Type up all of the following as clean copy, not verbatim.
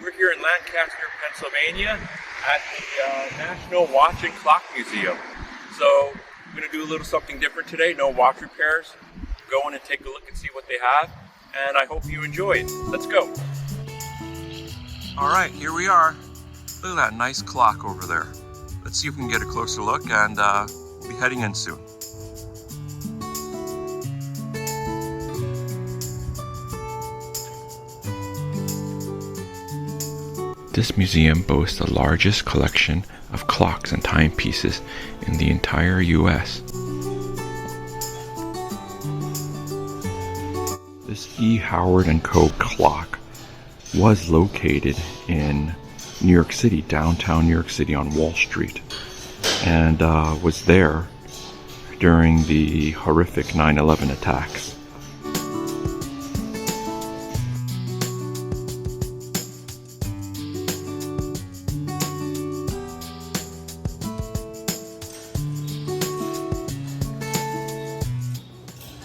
We're here in Lancaster, Pennsylvania at the National Watch and Clock Museum. So we're going to do a little something different today, no watch repairs. Go in and take a look and see what they have, and I hope you enjoy it. Let's go. All right, here we are. Look at that nice clock over there. Let's see if we can get a closer look, and we'll be heading in soon. This museum boasts the largest collection of clocks and timepieces in the entire U.S. This E. Howard & Co. clock was located in New York City, downtown New York City on Wall Street, and was there during the horrific 9/11 attacks.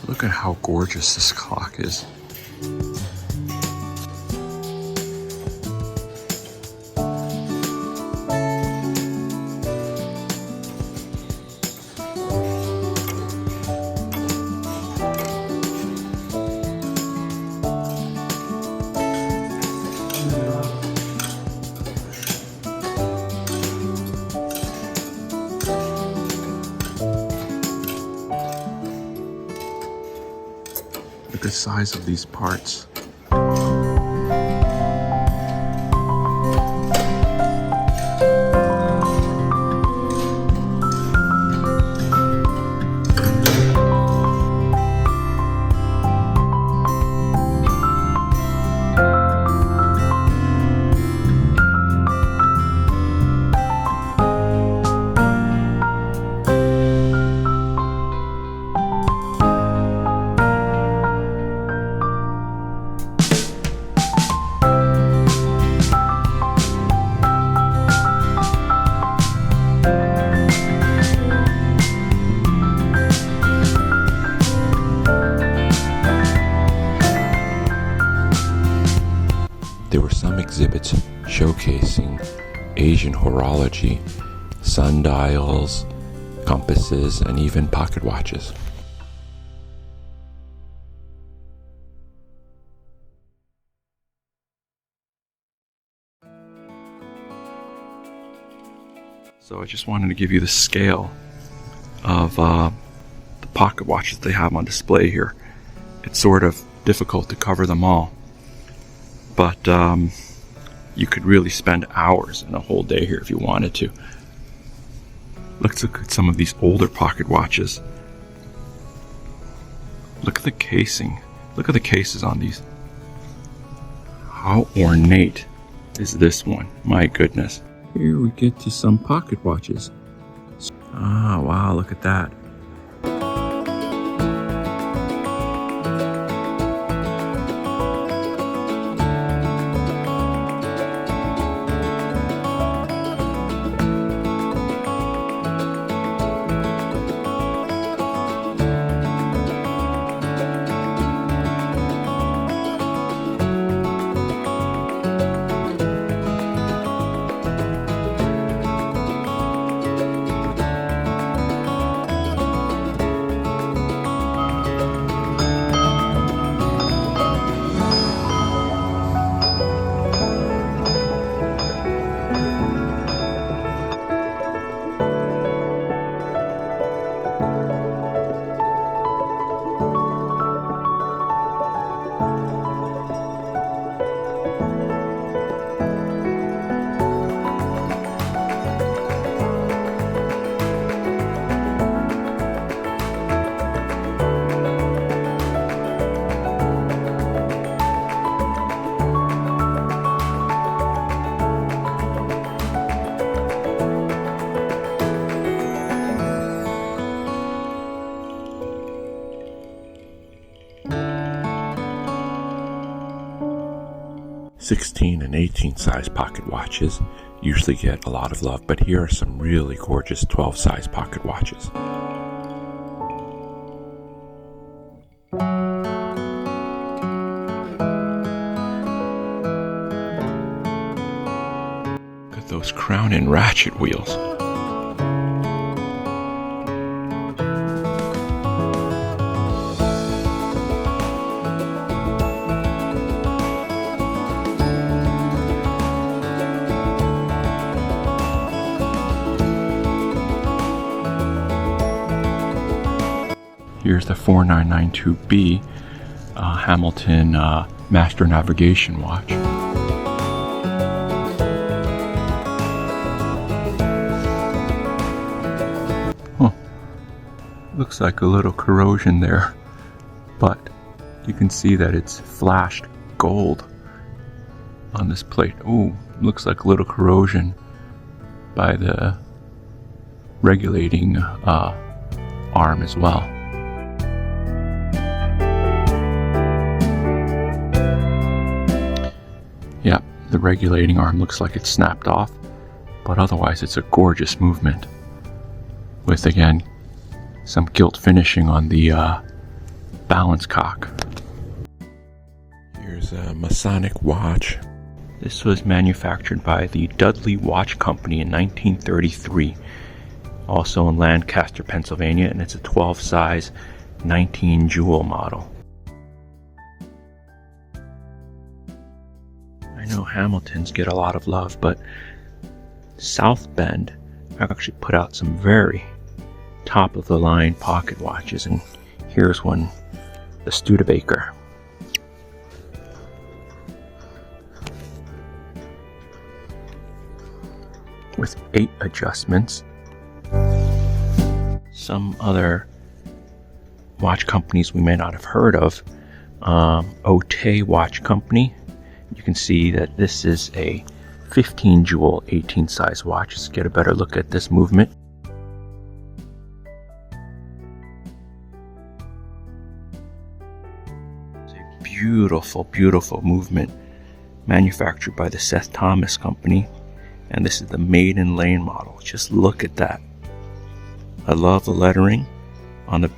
Look at how gorgeous this clock is. Look at the size of these parts. There were some exhibits showcasing Asian horology, sundials, compasses, and even pocket watches. So I just wanted to give you the scale of the pocket watches they have on display here. It's sort of difficult to cover them all, but you could really spend hours and a whole day here if you wanted to. Let's look at some of these older pocket watches. Look at the casing. Look at the cases on these. How ornate is this one? My goodness. Here we get to some pocket watches. Ah, wow, look at that. (16 and 18 size pocket watches usually get a lot of love, but here are some really gorgeous 12 size pocket watches. those crown and ratchet wheels. Here's the 4992B Hamilton Master Navigation watch. Looks like a little corrosion there, but you can see that it's flashed gold on this plate. Ooh, looks like a little corrosion by the regulating arm as well. Yeah, the regulating arm looks like it's snapped off, but otherwise it's a gorgeous movement with, again, some gilt finishing on the balance cock. Here's a Masonic watch. This was manufactured by the Dudley Watch Company in 1933, also in Lancaster, Pennsylvania, and it's a 12 size 19 jewel model. I know Hamiltons get a lot of love, but South Bend actually put out some very top of the line pocket watches, and here's one, the Studebaker. With 8 adjustments. Some other watch companies we may not have heard of. Ote Watch Company. You can see that this is a 15 jewel 18 size watch. Let's get a better look at this movement. It's a beautiful, beautiful movement manufactured by the Seth Thomas Company. And this is the Maiden Lane model. Just look at that. I love the lettering on the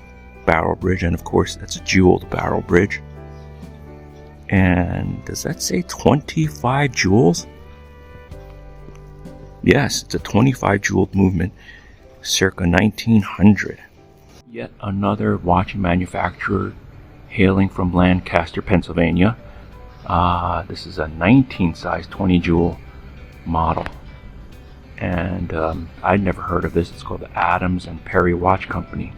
barrel bridge, and of course that's a jeweled barrel bridge. And does that say 25 jewels? Yes, it's a 25 jeweled movement, circa 1900. Yet another watch manufacturer hailing from Lancaster, Pennsylvania. This is a 19 size 20 jewel model. And I'd never heard of this. It's called the Adams and Perry Watch Company.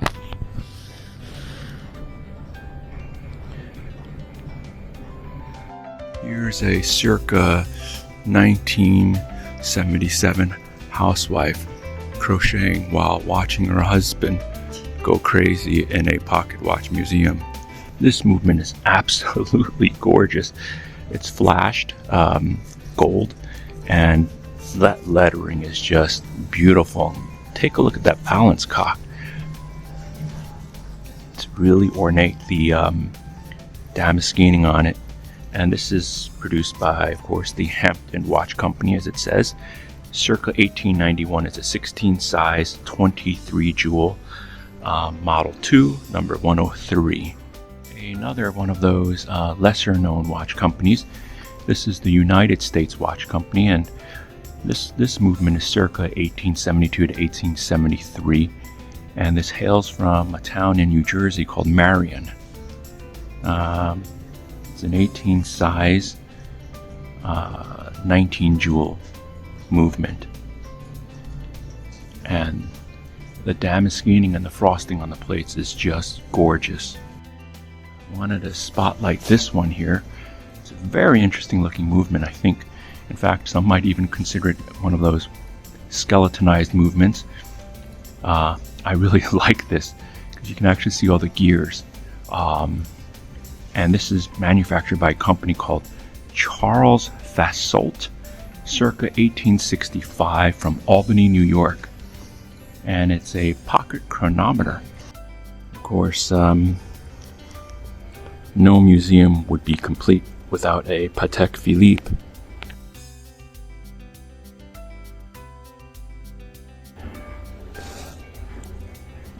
Here's a circa 1977 housewife crocheting while watching her husband go crazy in a pocket watch museum. This movement is absolutely gorgeous. It's flashed gold, and that lettering is just beautiful. Take a look at that balance cock. It's really ornate, the damascening on it. And this is produced by, of course, the Hampton Watch Company, as it says. Circa 1891. It's a 16 size 23 jewel Model 2, number 103. Another one of those lesser known watch companies. This is the United States Watch Company, and this movement is circa 1872 to 1873, and this hails from a town in New Jersey called Marion. It's an 18 size 19 jewel movement, and the damascening and the frosting on the plates is just gorgeous. I wanted to spotlight this one here. It's a very interesting looking movement. I think, in fact, some might even consider it one of those skeletonized movements. I really like this because you can actually see all the gears. And this is manufactured by a company called Charles Fasult, circa 1865, from Albany, New York. And it's a pocket chronometer. Of course, no museum would be complete without a Patek Philippe.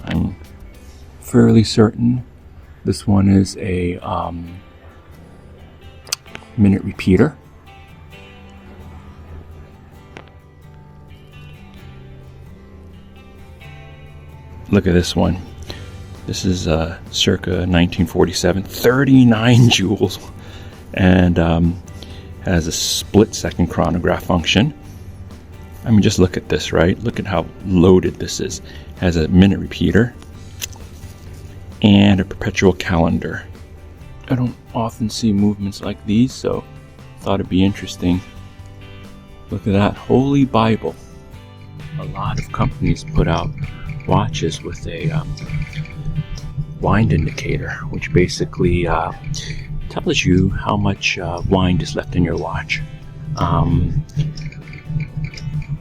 I'm fairly certain this one is a minute repeater. Look at this one. This is circa 1947, 39 jewels, and has a split-second chronograph function. I mean, just look at this, right? Look at how loaded this is. Has a minute repeater and a perpetual calendar. I don't often see movements like these, so thought it'd be interesting. Look at that, Holy Bible. A lot of companies put out watches with a wind indicator, which basically tells you how much wind is left in your watch.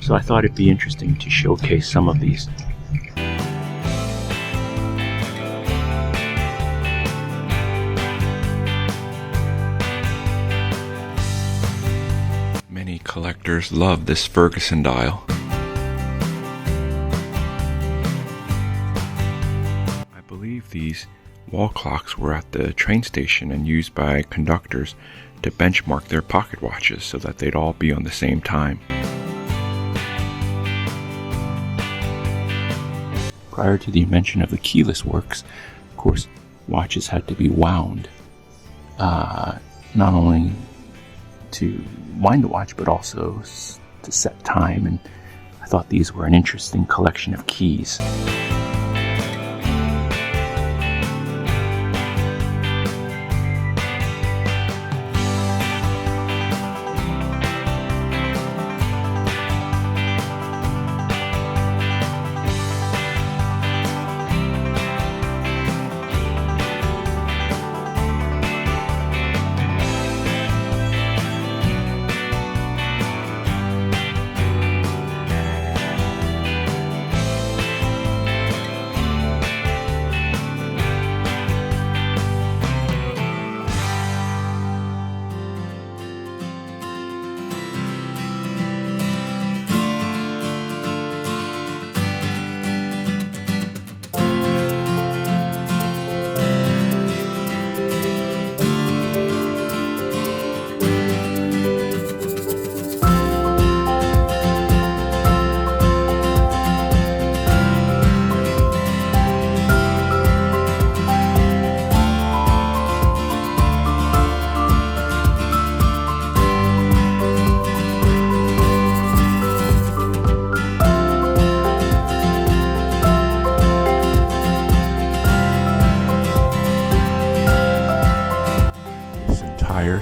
So I thought it'd be interesting to showcase some of these. Many collectors love this Ferguson dial. I believe these wall clocks were at the train station and used by conductors to benchmark their pocket watches so that they'd all be on the same time. Prior to the invention of the keyless works, of course, watches had to be wound, not only to wind the watch, but also to set time, and I thought these were an interesting collection of keys.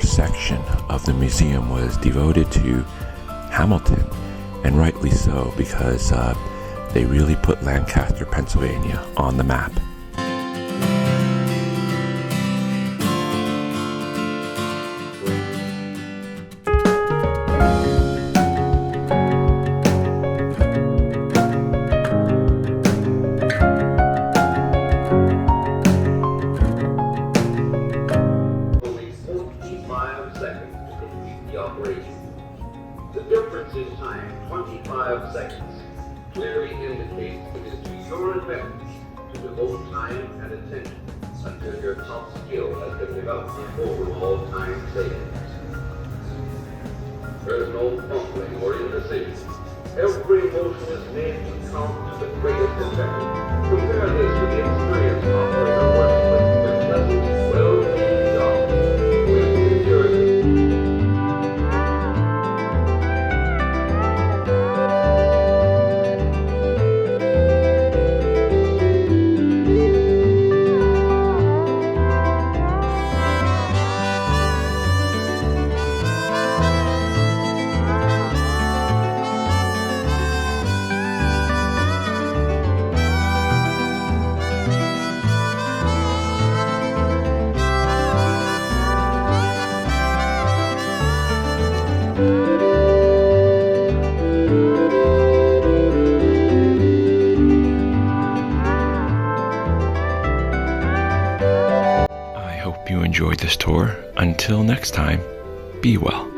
Section of the museum was devoted to Hamilton, and rightly so, because they really put Lancaster, Pennsylvania on the map. The difference in time, 25 seconds, clearly indicates it is to your advantage to devote time and attention until your top skill has been developed overall time savings. There is no fumbling or indecision. Every motion is made to count to the greatest effect. Compare this with the experienced operator working with pleasant, well-being jobs, with security. I hope you enjoyed this tour. Until next time, be well.